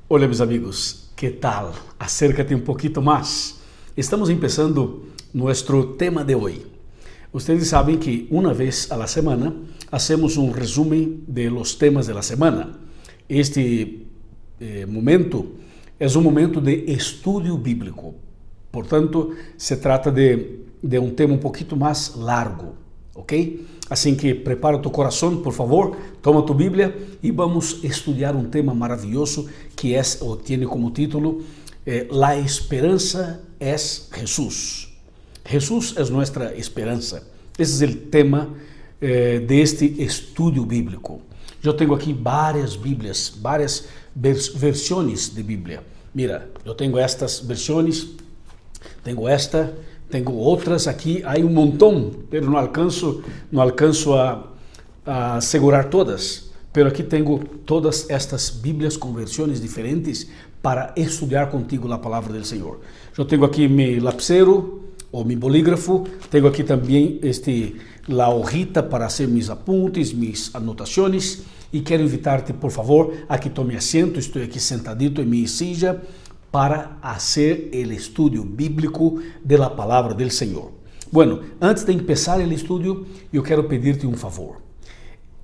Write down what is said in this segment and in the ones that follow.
Hola mis amigos, ¿qué tal? Acércate un poquito más. Estamos empezando nuestro tema de hoy. Ustedes saben que una vez a la semana hacemos un resumen de los temas de la semana. Este momento es un momento de estudio bíblico. Por tanto, se trata de un tema un poquito más largo, ¿ok? Así que prepara tu corazón, por favor, toma tu Biblia y vamos a estudiar un tema maravilloso que es, o tiene como título, La esperanza es Jesús. Jesús es nuestra esperanza. Ese es el tema de este estudio bíblico. Yo tengo aquí varias Biblias, varias versiones de Biblia. Mira, yo tengo estas versiones, tengo esta, tengo otras aquí, hay un montón, pero no alcanzo a asegurar todas. Pero aquí tengo todas estas Biblias con versiones diferentes para estudiar contigo la palabra del Señor. Yo tengo aquí mi lapicero o mi bolígrafo, tengo aquí también la hojita para hacer mis apuntes, mis anotaciones, y quiero invitarte, por favor, a que tome asiento. Estoy aquí sentadito en mi silla para hacer el estudio bíblico de la palabra del Señor. Bueno, antes de empezar el estudio, yo quiero pedirte un favor.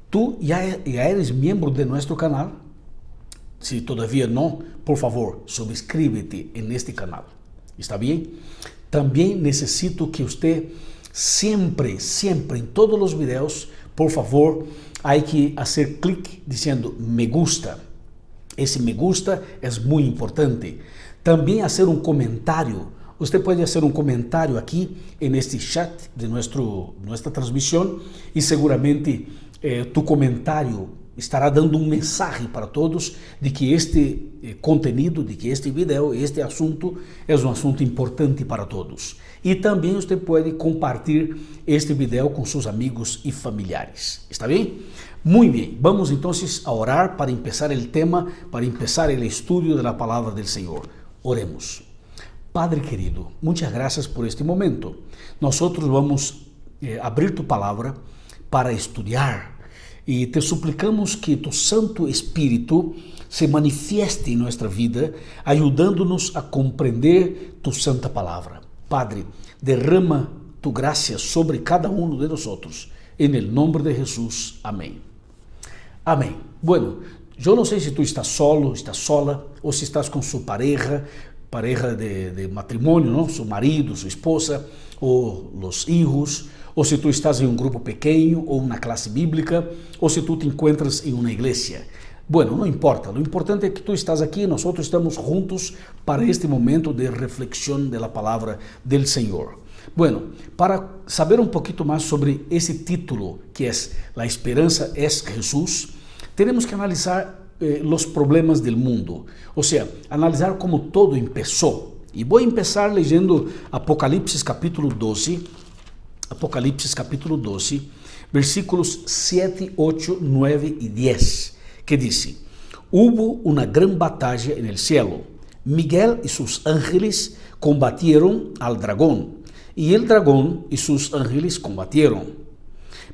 Tú ya eres miembro de nuestro canal. Si todavía no, por favor, suscríbete en este canal. ¿Está bien? También necesito que usted siempre, en todos los videos, por favor, hay que hacer clic diciendo me gusta. Ese me gusta es muy importante. También hacer un comentario. Usted puede hacer un comentario aquí en este chat de nuestra transmisión y seguramente tu comentario estará dando un mensaje para todos de que este contenido, de que este video, este asunto es un asunto importante para todos. Y también usted puede compartir este video con sus amigos y familiares. ¿Está bien? Muy bien, vamos entonces a orar para empezar el tema, para empezar el estudio de la palabra del Señor. Oremos. Padre querido, muchas gracias por este momento. Nosotros vamos a abrir tu palabra para estudiar y te suplicamos que tu Santo Espíritu se manifieste en nuestra vida, ayudándonos a comprender tu santa palabra. Padre, derrama tu gracia sobre cada uno de nosotros. En el nombre de Jesús. Amén. Amén. Bueno, yo no sé si tú estás solo, estás sola, o si estás con su pareja de matrimonio, ¿no? Su marido, su esposa, o los hijos, o si tú estás en un grupo pequeño, o una clase bíblica, o si tú te encuentras en una iglesia. Bueno, no importa, lo importante es que tú estás aquí y nosotros estamos juntos para este momento de reflexión de la palabra del Señor. Bueno, para saber un poquito más sobre ese título que es La esperanza es Jesús, tenemos que analizar los problemas del mundo, o sea, analizar cómo todo empezó. Y voy a empezar leyendo Apocalipsis capítulo 12, versículos 7, 8, 9 y 10, que dice: Hubo una gran batalla en el cielo. Miguel y sus ángeles combatieron al dragón, y el dragón y sus ángeles combatieron.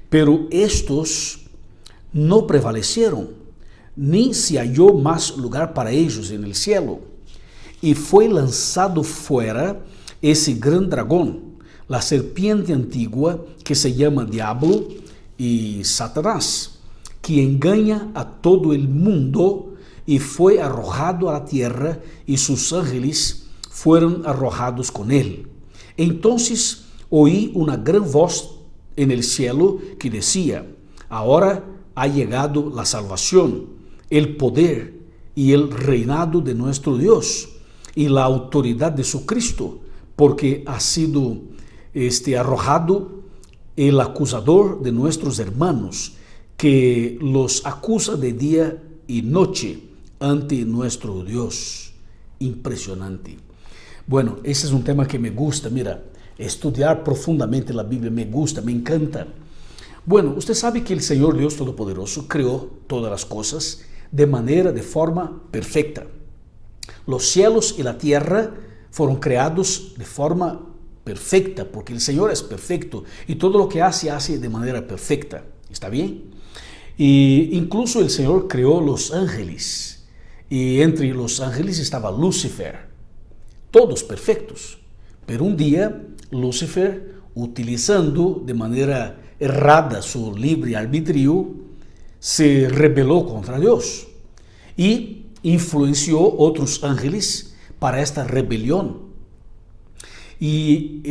Pero estos no prevalecieron, ni se halló más lugar para ellos en el cielo. Y fue lanzado fuera ese gran dragón, la serpiente antigua que se llama Diablo y Satanás, que engaña a todo el mundo, y fue arrojado a la tierra, y sus ángeles fueron arrojados con él. Entonces oí una gran voz en el cielo que decía: Ahora ha llegado la salvación, el poder y el reinado de nuestro Dios y la autoridad de su Cristo, porque ha sido arrojado el acusador de nuestros hermanos, que los acusa de día y noche ante nuestro Dios. Impresionante. Bueno, ese es un tema que me gusta. Mira, estudiar profundamente la Biblia me gusta, me encanta. Bueno, usted sabe que el Señor Dios Todopoderoso creó todas las cosas de forma perfecta. Los cielos y la tierra fueron creados de forma perfecta, porque el Señor es perfecto y todo lo que hace de manera perfecta. ¿Está bien? Y incluso el Señor creó los ángeles. y entre los ángeles estaba Lucifer, todos perfectos. Pero un día, Lucifer, utilizando de manera errada su libre arbitrio, se rebeló contra Dios y influenció otros ángeles para esta rebelión. Y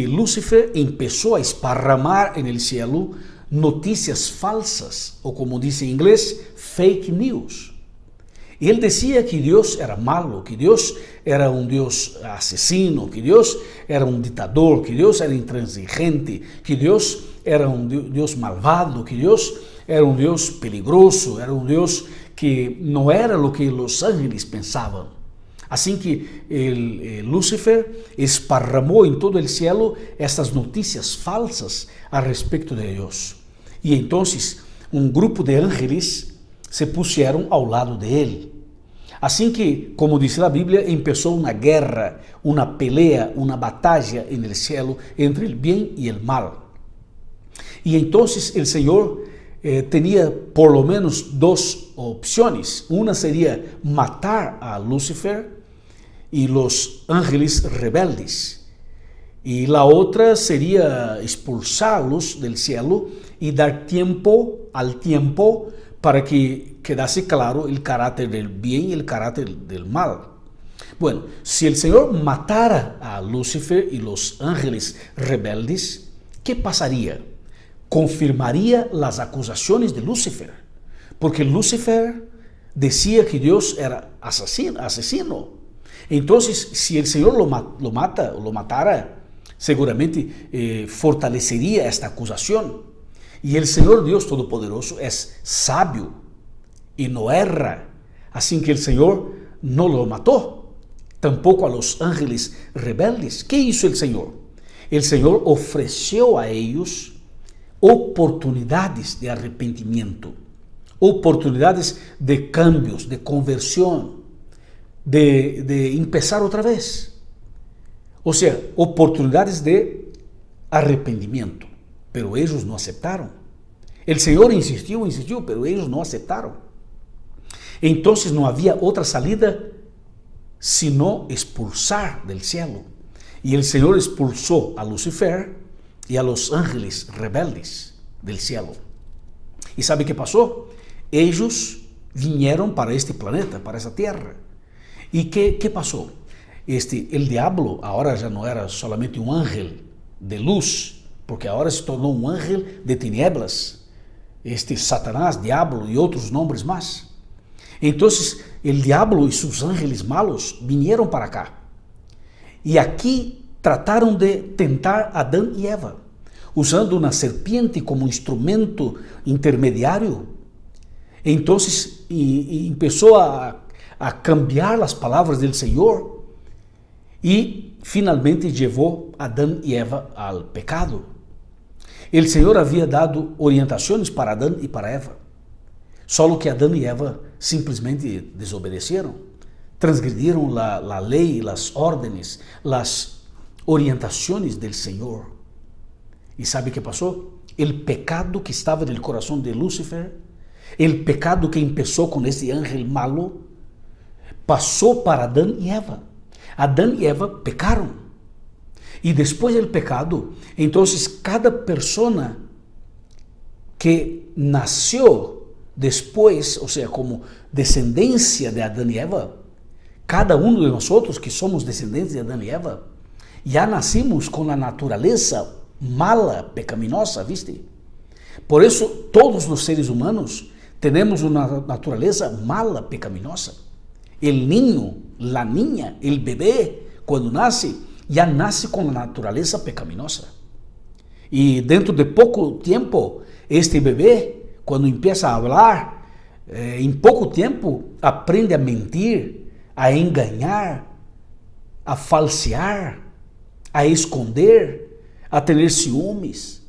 Lucifer empezó a esparramar en el cielo noticias falsas, o como dice en inglés, fake news. Y él decía que Dios era malo, que Dios era un Dios asesino, que Dios era un dictador, que Dios era intransigente, que Dios era un Dios malvado, que Dios era un Dios peligroso, era un Dios que no era lo que los ángeles pensaban. Así que Lucifer esparramó en todo el cielo estas noticias falsas al respecto de Dios. Y entonces un grupo de ángeles se pusieron ao lado de él. Assim que, como dice la Biblia, empezó una guerra, una pelea, una batalla en el cielo entre el bien y el mal. Y entonces el Señor tenía por lo menos dos opciones. Una sería matar a Lucifer y los ángeles rebeldes. Y la otra sería expulsarlos del cielo y dar tiempo al tiempo para que quedase claro el carácter del bien y el carácter del mal. Bueno, si el Señor matara a Lucifer y los ángeles rebeldes, ¿qué pasaría? Confirmaría las acusaciones de Lucifer, porque Lucifer decía que Dios era asesino. Entonces, si el Señor lo matara, seguramente fortalecería esta acusación. Y el Señor Dios Todopoderoso es sabio y no erra. Así que el Señor no lo mató, tampoco a los ángeles rebeldes. ¿Qué hizo el Señor? El Señor ofreció a ellos oportunidades de arrepentimiento, oportunidades de cambios, de conversión, de empezar otra vez. O sea, oportunidades de arrepentimiento. Pero ellos no aceptaron. El Señor insistió, pero ellos no aceptaron. Entonces no había otra salida sino expulsar del cielo. Y el Señor expulsó a Lucifer y a los ángeles rebeldes del cielo. ¿Y sabe qué pasó? Ellos vinieron para este planeta, para esa tierra. ¿Y qué pasó? El diablo ahora ya no era solamente un ángel de luz, porque ahora se tornou um ángel de tinieblas, Satanás, diablo e outros nomes mais. Então, o diablo e seus ángeles malos vinieron para cá. E aqui trataram de tentar Adão e Eva, usando uma serpiente como instrumento intermediário. Então, começou a cambiar as palavras do Senhor e finalmente levou Adão e Eva ao pecado. El Señor había dado orientaciones para Adán y para Eva, solo que Adán y Eva simplesmente desobedecieron, transgredieron la ley, las órdenes, las orientaciones del Señor. ¿Y sabe qué pasó? El pecado que estaba en el corazón de Lucifer, el pecado que empezó con ese ángel malo, pasó para Adán y Eva. Adán y Eva pecaron. Y después del pecado, entonces cada persona que nació después, o sea, como descendencia de Adán y Eva, cada uno de nosotros que somos descendientes de Adán y Eva, ya nacimos con la naturaleza mala, pecaminosa, ¿viste? Por eso todos los seres humanos tenemos una naturaleza mala, pecaminosa. El niño, la niña, el bebé, cuando nace, ya nace con la naturaleza pecaminosa. Y dentro de poco tiempo, este bebé, cuando empieza a hablar, en poco tiempo aprende a mentir, a engañar, a falsear, a esconder, a tener ciúmes,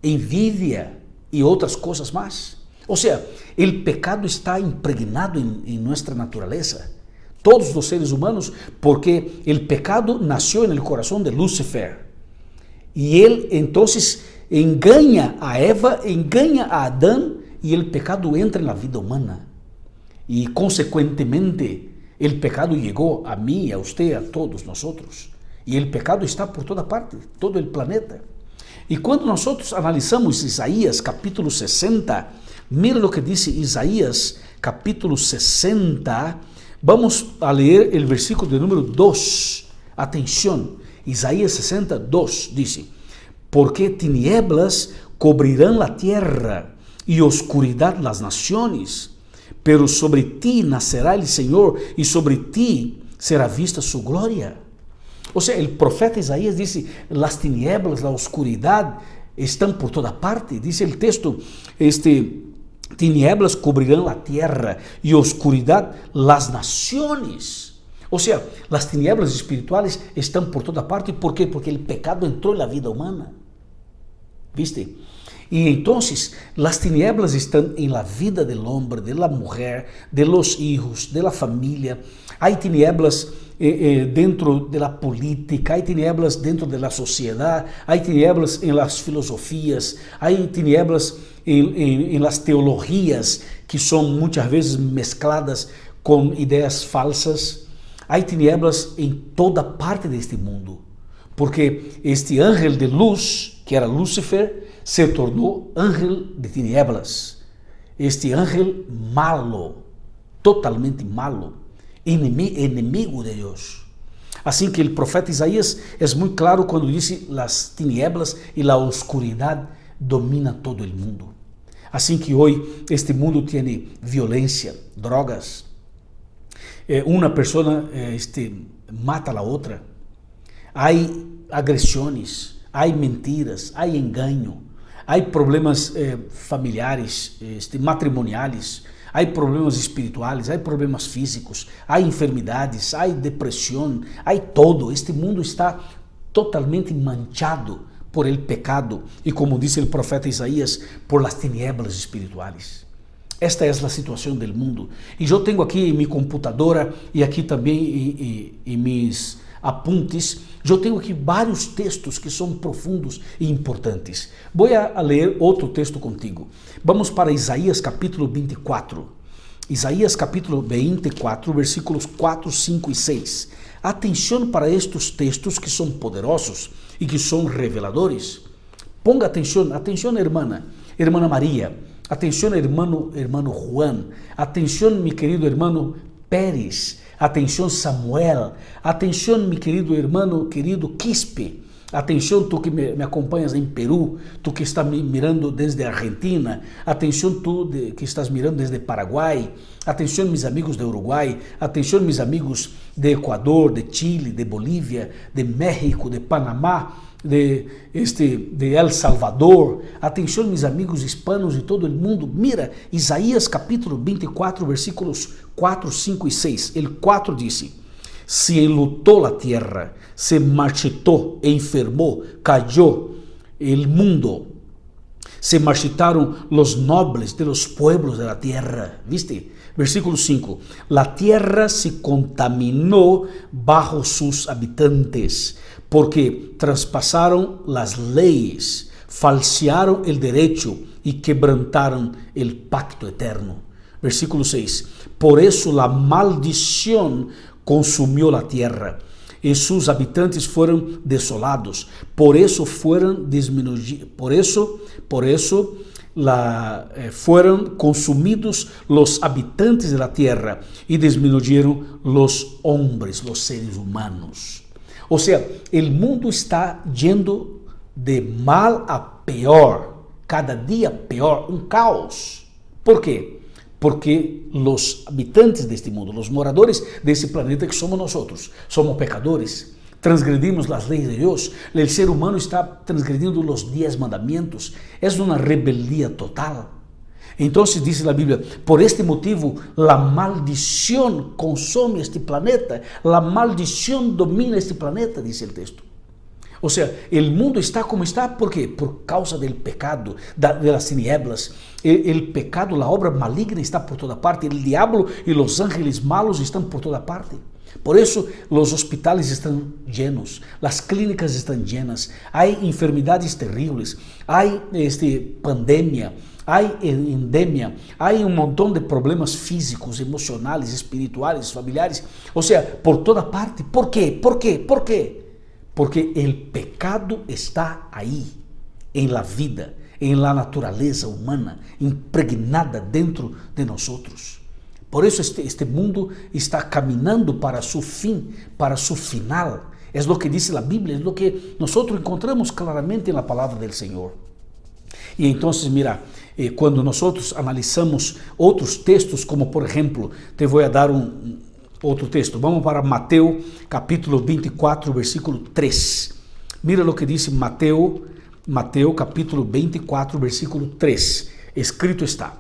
envidia y otras cosas más. O sea, el pecado está impregnado en nuestra naturaleza. Todos los seres humanos, porque el pecado nació en el corazón de Lucifer. Y él entonces engaña a Eva, engaña a Adán, y el pecado entra en la vida humana. y consecuentemente el pecado llegó a mí, a usted, a todos nosotros. Y el pecado está por toda parte, todo el planeta. Y cuando nosotros analizamos Isaías capítulo 60, mira lo que dice Isaías capítulo 60, vamos a leer el versículo de número 2. Atención, Isaías 60, 2 dice: porque tinieblas cubrirán la tierra y oscuridad las naciones, pero sobre ti nacerá el Señor y sobre ti será vista su gloria. O sea, el profeta Isaías dice, las tinieblas, la oscuridad están por toda parte. Dice el texto, tinieblas cubrirán la tierra y oscuridad las naciones. O sea, las tinieblas espirituales están por toda parte. ¿Por qué? Porque el pecado entró en la vida humana. ¿Viste? Y entonces las tinieblas están en la vida del hombre, de la mujer, de los hijos, de la familia. Hay tinieblas dentro de la política, hay tinieblas dentro de la sociedad, hay tinieblas en las filosofías, hay tinieblas en las teologías que son muchas veces mezcladas con ideas falsas. Hay tinieblas en toda parte de este mundo, porque este ángel de luz, que era Lúcifer, se tornou ángel de tinieblas. Este ángel malo, totalmente malo, enemigo de Deus. Assim que o profeta Isaías é muito claro quando diz: as tinieblas e a oscuridade domina todo o mundo. Assim que hoje este mundo tem violência, drogas. Uma pessoa mata a outra. Há agressões, há mentiras, há engano. Há problemas familiares, matrimoniais, há problemas espirituais, há problemas físicos, há enfermidades, há depressão, há todo. Este mundo está totalmente manchado por el pecado e, como diz o profeta Isaías, por las tinieblas espirituais. Esta é a situação do mundo. E eu tenho aqui em minha computadora e aqui também em meus apuntes, eu tenho aqui vários textos que são profundos e importantes. Vou a ler outro texto contigo. Vamos para Isaías capítulo 24. Isaías capítulo 24, versículos 4, 5 e 6. Atenção para estes textos que são poderosos e que são reveladores. Ponga atenção, irmã Maria. Atenção, hermano Juan. Atenção, meu querido irmão Pérez. Atenção, Samuel. Atenção, meu querido irmão, querido Quispe. Atenção, tu que me acompanhas em Peru, tu que está me mirando desde a Argentina. Atenção, tu que estás mirando desde Paraguai. Atenção, meus amigos de Uruguai. Atenção, meus amigos de Equador, de Chile, de Bolívia, de México, de Panamá, de El Salvador. Atenção, meus amigos hispanos de todo o mundo. Mira, Isaías capítulo 24, versículos 4, 5 e 6. El 4 disse: se enlutou a tierra, se marchitou, enfermou, cayó el mundo, se marchitaron los nobles de los pueblos de la tierra. ¿Viste? Versículo 5. La tierra se contaminó bajo sus habitantes, porque traspasaron las leyes, falsearon el derecho y quebrantaron el pacto eterno. Versículo 6. Por eso la maldición consumió la tierra y sus habitantes fueron desolados. Por eso fueron disminuidos. Por eso fueron consumidos los habitantes de la tierra y disminuyeron los hombres, los seres humanos. O sea, el mundo está yendo de mal a peor, cada día peor, un caos. ¿Por qué? Porque los habitantes de este mundo, los moradores de ese planeta que somos nosotros, somos pecadores, transgredimos las leyes de Dios. El ser humano está transgrediendo los 10 mandamientos. Es una rebeldía total. Entonces dice la Biblia, por este motivo la maldición consume este planeta, la maldición domina este planeta, dice el texto. O sea, el mundo está como está, ¿por qué? Por causa del pecado, de las tinieblas. El pecado, la obra maligna está por toda parte, el diablo y los ángeles malos están por toda parte. Por eso los hospitales están llenos, las clínicas están llenas, hay enfermedades terribles, hay pandemia, há endemia, há um montão de problemas físicos, emocionais, espirituais, familiares, ou seja, por toda parte. ¿Por quê? ¿Por quê? ¿Por quê? Porque o pecado está aí, em la vida, em la natureza humana, impregnada dentro de nós. Por isso este mundo está caminhando para su fim, para su final. É o que diz a Bíblia, é o que nós encontramos claramente na palavra do Senhor. E então, mira, quando nós analisamos outros textos, como por exemplo, te vou dar outro texto. Vamos para Mateus capítulo 24, versículo 3. Mira o que diz Mateus capítulo 24, versículo 3. Escrito está: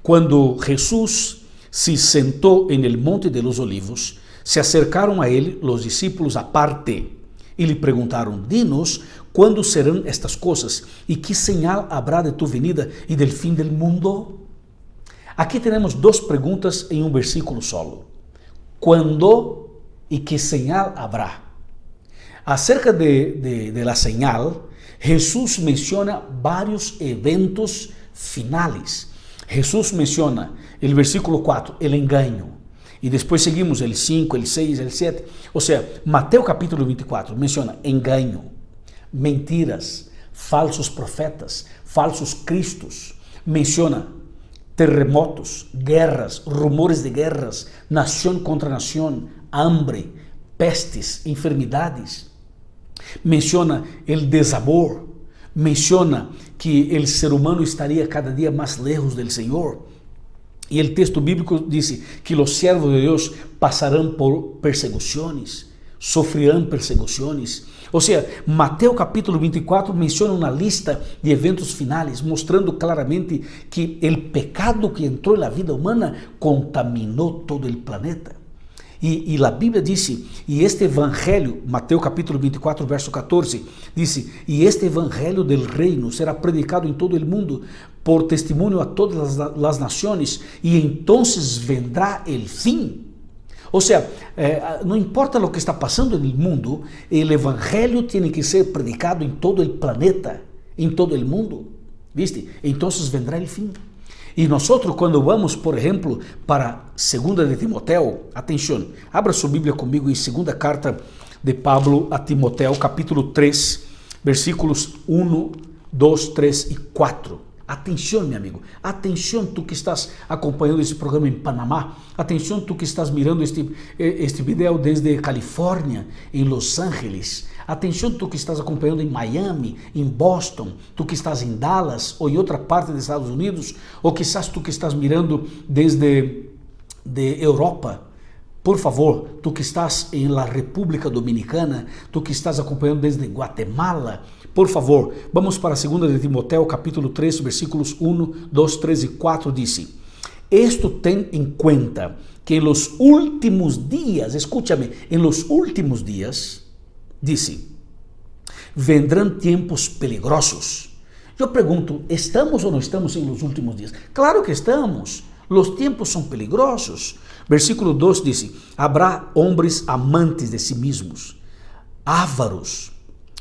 Quando Jesus se sentou en el monte de los olivos, se acercaram a ele os discípulos aparte e lhe perguntaram: Dinos, quando serão estas coisas e que señal habrá de tu venida e del fim del mundo? Aqui temos duas perguntas em um versículo solo. Quando e que señal habrá? Acerca de la señal, Jesus menciona vários eventos finales. Jesus menciona el versículo 4, el engaño. E depois seguimos el 5, el 6, el 7. Ou seja, Mateus capítulo 24 menciona engaño, mentiras, falsos profetas, falsos cristos. Menciona terremotos, guerras, rumores de guerras, nação contra nação, hambre, pestes, enfermidades. Menciona el desamor. Menciona que o ser humano estaria cada dia mais lejos do Senhor. E o texto bíblico diz que os servos de Deus passarão por perseguições, sofrerão perseguições. Ou seja, Mateus capítulo 24 menciona uma lista de eventos finais, mostrando claramente que o pecado que entrou na vida humana contaminou todo o planeta. E a Bíblia disse, e este evangelho, Mateus capítulo 24, verso 14, disse: E este evangelho del reino será predicado em todo o mundo por testemunho a todas as nações, e entonces vendrá el fim. Ou seja, não importa o que está passando no mundo, o evangelho tem que ser predicado em todo o planeta, em todo o mundo, ¿viste? Entonces vendrá el fim. E nós, quando vamos, por exemplo, para 2 de Timoteo, atenção, abra sua Bíblia comigo em 2ª carta de Pablo a Timoteo, capítulo 3, versículos 1, 2, 3 e 4. Atenção, meu amigo, atenção, tu que estás acompanhando esse programa em Panamá, atenção, tu que estás mirando este vídeo desde Califórnia, em Los Angeles, atenção, tu que estás acompanhando em Miami, em Boston, tu que estás em Dallas ou em outra parte dos Estados Unidos, ou quizás tu que estás mirando desde Europa. Por favor, tu que estás em la República Dominicana, tu que estás acompanhando desde Guatemala, por favor, vamos para 2 de Timoteo, capítulo 3, versículos 1, 2, 3 e 4, diz: Esto ten en cuenta que en los últimos días, escúchame, en los últimos días, dice, vendrán tiempos peligrosos. Eu pergunto, estamos ou não estamos em los últimos dias? Claro que estamos. Los tiempos são peligrosos. Versículo 2 diz: Habrá hombres amantes de si mismos, ávaros,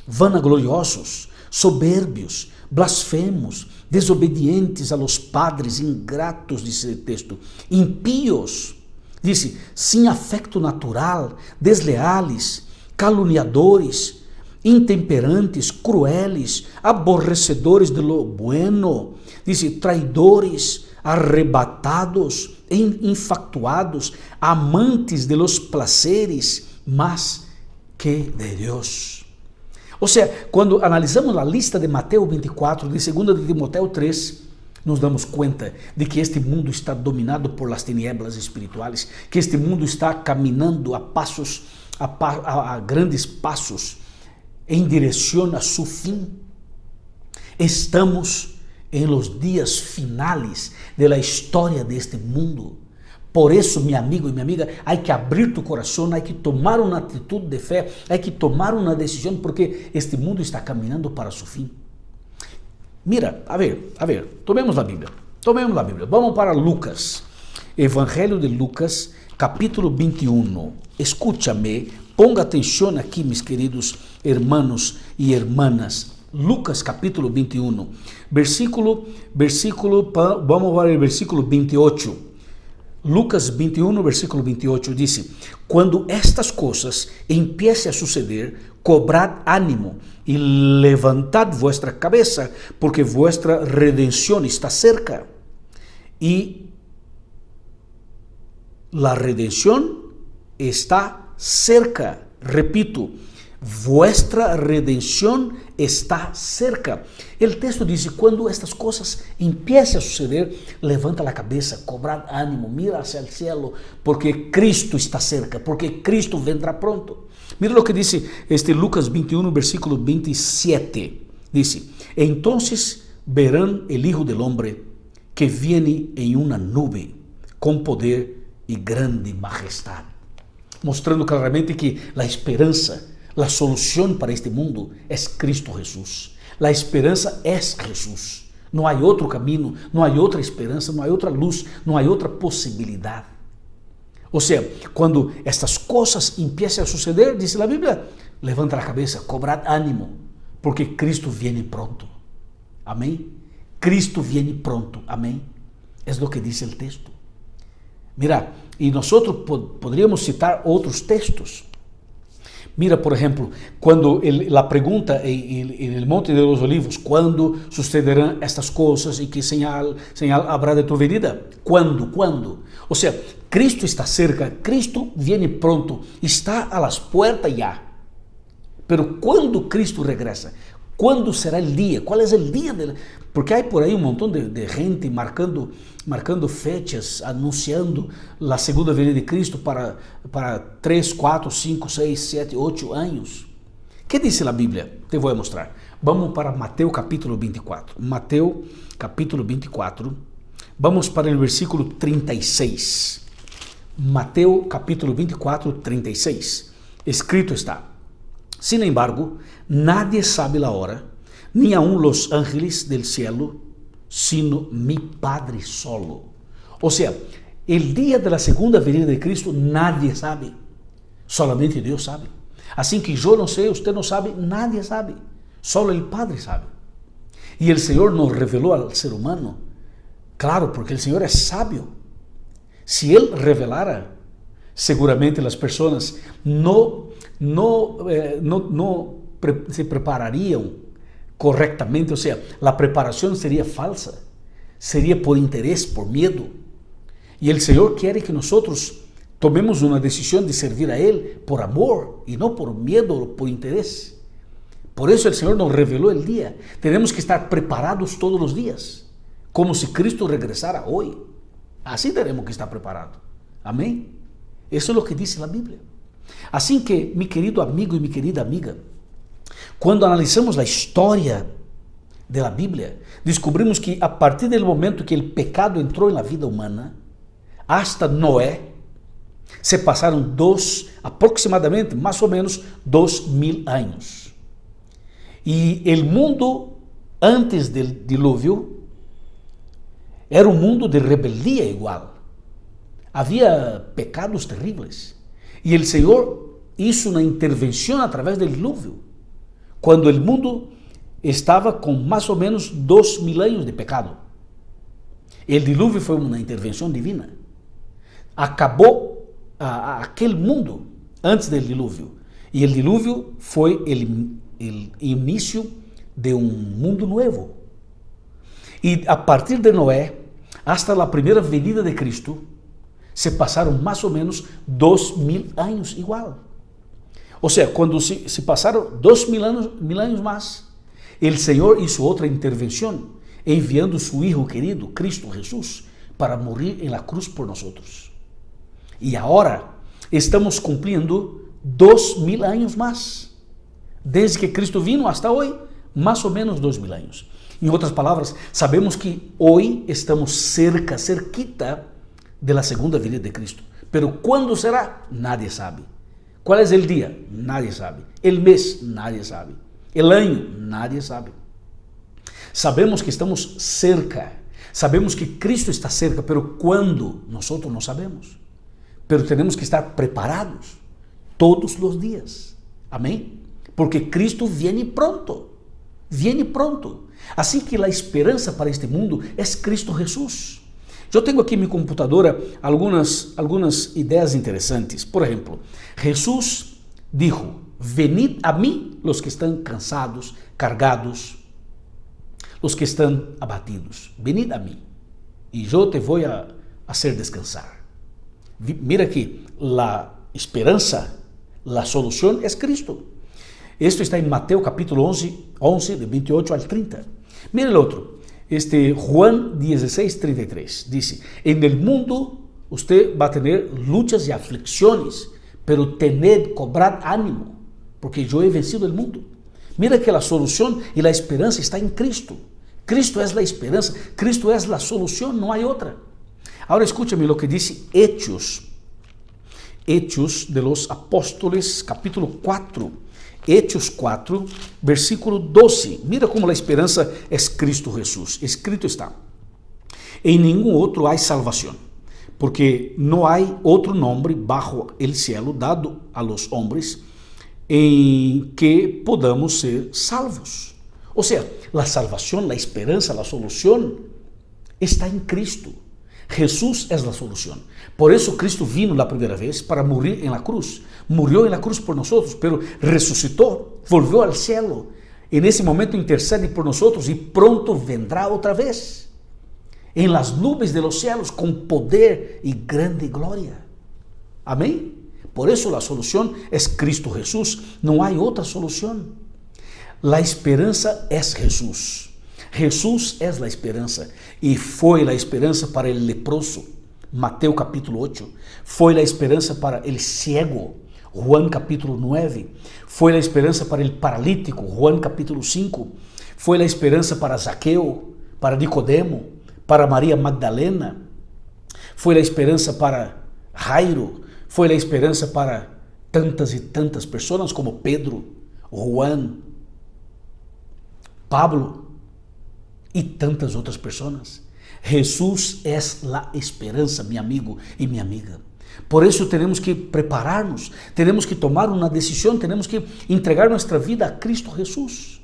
vanagloriosos, soberbios, blasfemos, desobedientes a los padres, ingratos, diz o texto, impíos, diz, sem afecto natural, desleales, caluniadores, intemperantes, crueles, aborrecedores de lo bueno, diz, traidores, arrebatados, infatuados, amantes de los placeres, mas que de Deus. Ou seja, quando analisamos a lista de Mateus 24, de 2 de Timoteo 3, nos damos conta de que este mundo está dominado por las tinieblas espirituais, que este mundo está caminhando a grandes passos em direção a su fim. Estamos em los dias finales de la história deste mundo. Por isso, meu amigo e minha amiga, há que abrir tu coração, há que tomar uma atitude de fé, há que tomar uma decisão, porque este mundo está caminhando para su fim. Mira, a ver, tomemos a Bíblia. Vamos para Lucas, Evangelho de Lucas, capítulo 21. Escúchame, ponga atenção aqui, meus queridos hermanos e hermanas. Lucas capítulo 21, vamos ver el versículo 28. Lucas 21, versículo 28 dice: cuando estas cosas empiecen a suceder, cobrad ánimo y levantad vuestra cabeza, porque vuestra redención está cerca. Y la redención está cerca. Repito, vuestra redención está cerca. El texto dice: cuando estas cosas empiecen a suceder, levanta la cabeza, cobrad ánimo, mira hacia el cielo, porque Cristo está cerca, porque Cristo vendrá pronto. Mira lo que dice Lucas 21, versículo 27. Dice: entonces verán el Hijo del Hombre que viene en una nube con poder y grande majestad. Mostrando claramente que la esperanza, la solución para este mundo es Cristo Jesús. La esperanza es Jesús. No hay otro camino, no hay otra esperanza, no hay otra luz, no hay otra posibilidad. O sea, cuando estas cosas empiecen a suceder, dice la Biblia, levanta la cabeza, cobrad ánimo, porque Cristo viene pronto. Amén. Cristo viene pronto. Amén. Es lo que dice el texto. Mira, y nosotros podríamos citar otros textos. Mira, por ejemplo, cuando la pregunta en el Monte de los Olivos: ¿cuándo sucederán estas cosas y qué señal habrá de tu venida? ¿Cuándo? O sea, Cristo está cerca, Cristo viene pronto, está a las puertas ya. Pero ¿cuándo Cristo regresa? ¿Cuándo será el día? ¿Cuál es el día? Porque hay por ahí un montón de gente marcando fechas, anunciando la segunda venida de Cristo para 3, 4, 5, 6, 7, 8 años. ¿Qué dice la Biblia? Te voy a mostrar. Vamos para Mateo capítulo 24. Mateo capítulo 24. Vamos para el versículo 36. Mateo capítulo 24, 36. Escrito está: sin embargo, nadie sabe la hora, ni aun los ángeles del cielo, sino mi Padre solo. O sea, el día de la segunda venida de Cristo nadie sabe, solamente Dios sabe. Así que yo no sé, usted no sabe, nadie sabe, solo el Padre sabe. Y el Señor nos reveló al ser humano, claro, porque el Señor es sabio. Si Él revelara, seguramente las personas no se prepararían correctamente. O sea, la preparación sería falsa, sería por interés, por miedo. Y el Señor quiere que nosotros tomemos una decisión de servir a Él por amor y no por miedo o por interés. Por eso el Señor nos reveló el día. Tenemos que estar preparados todos los días, como si Cristo regresara hoy. Así tenemos que estar preparados. Amén. Eso es lo que dice la Biblia. Así que, mi querido amigo y mi querida amiga, cuando analizamos la historia de la Biblia, descubrimos que a partir del momento que el pecado entró en la vida humana, hasta Noé, se pasaron aproximadamente, más o menos, 2000 años. Y el mundo antes del diluvio era un mundo de rebeldía igual. Había pecados terribles. Y el Señor hizo una intervención a través del diluvio, cuando el mundo estaba con más o menos 2000 años de pecado. El diluvio fue una intervención divina. Acabó aquel mundo antes del diluvio. Y el diluvio fue el inicio de un mundo nuevo. Y a partir de Noé hasta la primera venida de Cristo, se pasaron más o menos 2000 años igual. O sea, cuando se pasaron 2000 años más, el Señor hizo otra intervención, enviando su Hijo querido, Cristo Jesús, para morir en la cruz por nosotros. Y ahora estamos cumpliendo 2000 años más. Desde que Cristo vino hasta hoy, más o menos 2000 años. En otras palabras, sabemos que hoy estamos cerquita de la segunda venida de Cristo. Pero ¿cuándo será? Nadie sabe. ¿Cuál es el día? Nadie sabe. El mes? Nadie sabe. El año? Nadie sabe. Sabemos que estamos cerca. Sabemos que Cristo está cerca, pero ¿cuándo? Nosotros no sabemos. Pero tenemos que estar preparados todos los días. Amén. Porque Cristo viene pronto. viene pronto. Así que la esperanza para este mundo es Cristo Jesús. Yo tengo aquí en mi computadora algunas ideas interesantes. Por ejemplo, Jesús dijo, venid a mí los que están cansados, cargados, los que están abatidos. Venid a mí y yo te voy a hacer descansar. Mira que la esperanza, la solución es Cristo. Esto está en Mateo capítulo 11 de 28 al 30. Mira el otro. Juan 16:33 dice, en el mundo usted va a tener luchas y aflicciones, pero cobrad ánimo, porque yo he vencido el mundo. Mira que la solución y la esperanza está en Cristo. Cristo es la esperanza, Cristo es la solución, no hay otra. Ahora escúchame lo que dice Hechos de los Apóstoles, capítulo 4. Hechos 4, versículo 12. Mira cómo la esperanza es Cristo Jesús. Escrito está, en ningún otro hay salvación, porque no hay otro nombre bajo el cielo dado a los hombres en que podamos ser salvos. O sea, la salvación, la esperanza, la solución está en Cristo. Jesús es la solución. Por eso Cristo vino la primera vez para morir en la cruz. Murió en la cruz por nosotros, pero resucitó, volvió al cielo. En ese momento intercede por nosotros y pronto vendrá otra vez en las nubes de los cielos con poder y grande gloria. Amén. Por eso la solución es Cristo Jesús. No hay otra solución. La esperanza es Jesús. Jesús es la esperanza y fue la esperanza para el leproso, Mateo capítulo 8, fue la esperanza para el ciego, Juan capítulo 9, fue la esperanza para el paralítico, Juan capítulo 5, fue la esperanza para Zaqueo, para Nicodemo, para María Magdalena, fue la esperanza para Jairo, fue la esperanza para tantas y tantas personas como Pedro, Juan, Pablo y tantas otras personas. Jesús es la esperanza, mi amigo y mi amiga. Por eso tenemos que prepararnos, tenemos que tomar una decisión, tenemos que entregar nuestra vida a Cristo Jesús.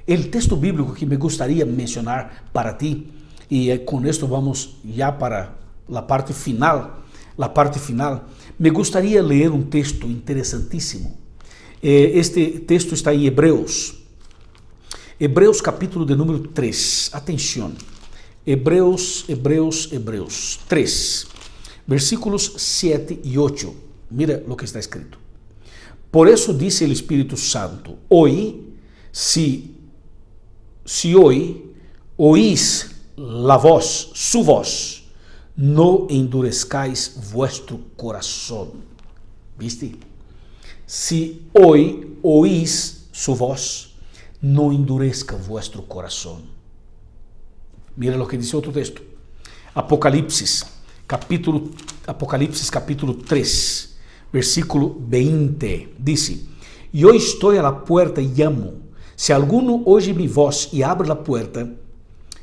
El texto bíblico que me gustaría mencionar para ti, y con esto vamos ya para la parte final, me gustaría leer un texto interesantísimo. Este texto está en Hebreus capítulo de número 3, atención, Hebreus 3, versículos 7 y 8, mira lo que está escrito. Por eso dice el Espíritu Santo, hoy, si hoy oís la voz, su voz, no endurezcáis vuestro corazón. ¿Viste? Si hoy oís su voz, no endurezca vuestro corazón. Mira lo que dice otro texto. Apocalipsis capítulo 3, versículo 20. Dice, yo estoy a la puerta y llamo. Si alguno oye mi voz y abre la puerta,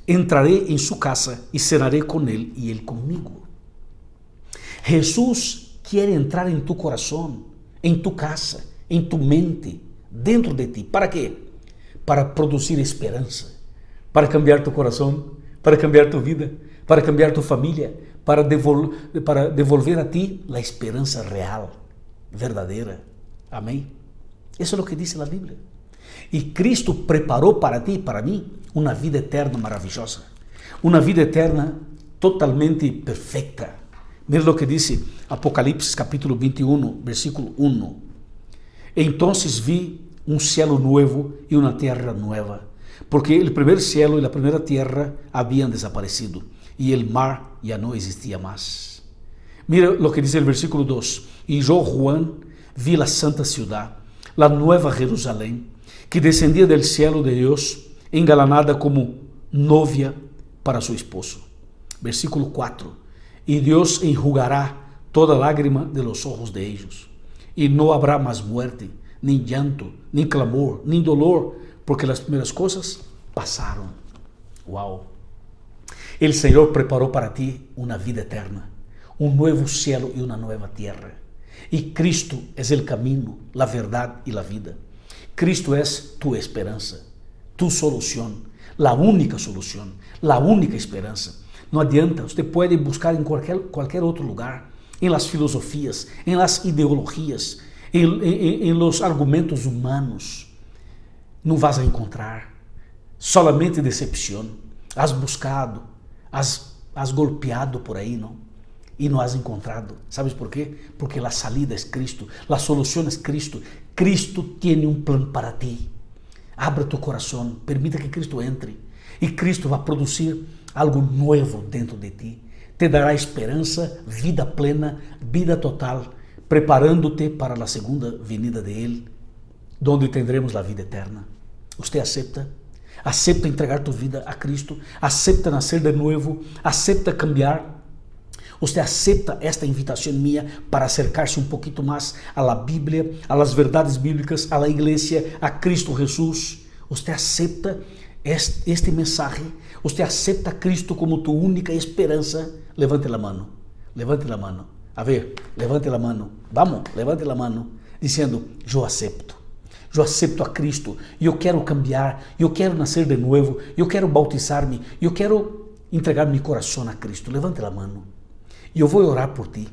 entraré en su casa y cenaré con él y él conmigo. Jesús quiere entrar en tu corazón, en tu casa, en tu mente, dentro de ti. ¿Para qué? Para producir esperanza, para cambiar tu corazón, para cambiar tu vida, para cambiar tu familia, para devolver a ti la esperanza real, verdadera. Amén. Eso es lo que dice la Biblia. Y Cristo preparó para ti y para mí una vida eterna maravillosa, una vida eterna totalmente perfecta. Mira lo que dice Apocalipsis capítulo 21, versículo 1. Entonces vi un cielo nuevo y una tierra nueva, porque el primer cielo y la primera tierra habían desaparecido y el mar ya no existía más. Mira lo que dice el versículo 2. Y yo, Juan, vi la santa ciudad, la nueva Jerusalén, que descendía del cielo de Dios, engalanada como novia para su esposo. Versículo 4. Y Dios enjugará toda lágrima de los ojos de ellos, y no habrá más muerte, ni llanto, ni clamor, ni dolor, porque las primeras cosas pasaron. Wow. El Señor preparó para ti una vida eterna, un nuevo cielo y una nueva tierra. Y Cristo es el camino, la verdad y la vida. Cristo es tu esperança, tu solução, a única solução, a única esperança. Não adianta, você pode buscar em qualquer outro lugar, em las filosofias, em las ideologias, em los argumentos humanos. Não vas a encontrar, solamente decepção. Has buscado, has golpeado por aí, não? E não has encontrado. ¿Sabes por quê? Porque a salida é Cristo, a solução é Cristo. Cristo tem um plano para ti. Abra tu coração, permita que Cristo entre e Cristo vai produzir algo novo dentro de ti. Te dará esperança, vida plena, vida total, preparando-te para a segunda venida de Ele, onde tendremos a vida eterna. Você aceita? Aceita entregar tu vida a Cristo? Aceita nascer de novo? Aceita cambiar? Você aceita esta invitação minha para acercar-se um pouquinho mais à Bíblia, às verdades bíblicas, à igreja, a Cristo Jesus? Você aceita este mensagem? Você aceita Cristo como tu única esperança? Levante a mão. Levante a mão. A ver, levante a mão. Vamos, levante a mão. Dizendo, eu aceito. Eu aceito a Cristo. Eu quero cambiar. Eu quero nascer de novo. Eu quero bautizar-me. Eu quero entregar meu coração a Cristo. Levante a mão. E eu vou orar por ti.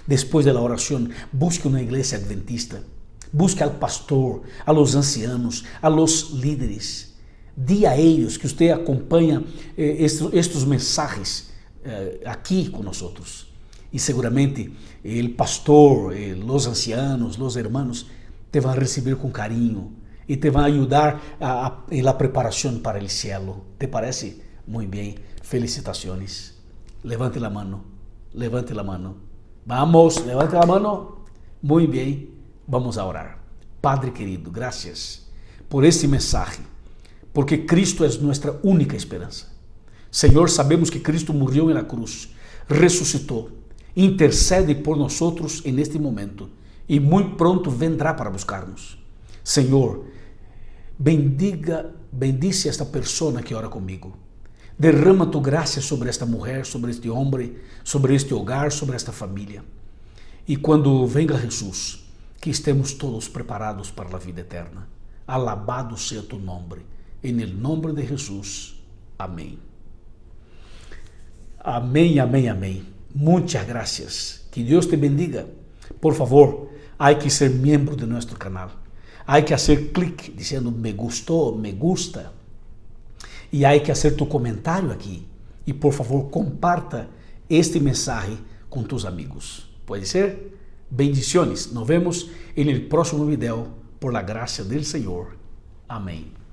Depois da oração, busque uma igreja adventista. Busque ao pastor, a los ancianos, a los líderes. Diga a eles que você acompanha estes mensagens aqui com nós. E seguramente o pastor, os ancianos, os hermanos te vão receber com carinho e te vão ajudar na preparação para o cielo. ¿Te parece? Muito bem. Felicitações. Levante a mão. Levante a mão. Vamos, levante a mão. Muito bem. Vamos a orar. Padre querido, graças por este mensagem, porque Cristo é nossa única esperança. Senhor, sabemos que Cristo morreu na cruz, ressuscitou, intercede por nós neste momento e muito pronto vendrá para buscar-nos. Senhor, bendice esta pessoa que ora comigo. Derrama tu graça sobre esta mulher, sobre este homem, sobre este hogar, sobre esta família. E quando venga Jesus, que estemos todos preparados para a vida eterna. Alabado seja tu nome. Em el nome de Jesus. Amém. Amém, amém, amém. Muitas graças. Que Deus te bendiga. Por favor, há que ser membro de nosso canal. Há que fazer clique dizendo me gostou, me gusta. E há que fazer tu comentário aqui. E por favor, comparta este mensagem com tus amigos. Pode ser? Bendiciones. Nos vemos en el próximo video por la gracia del Señor. Amén.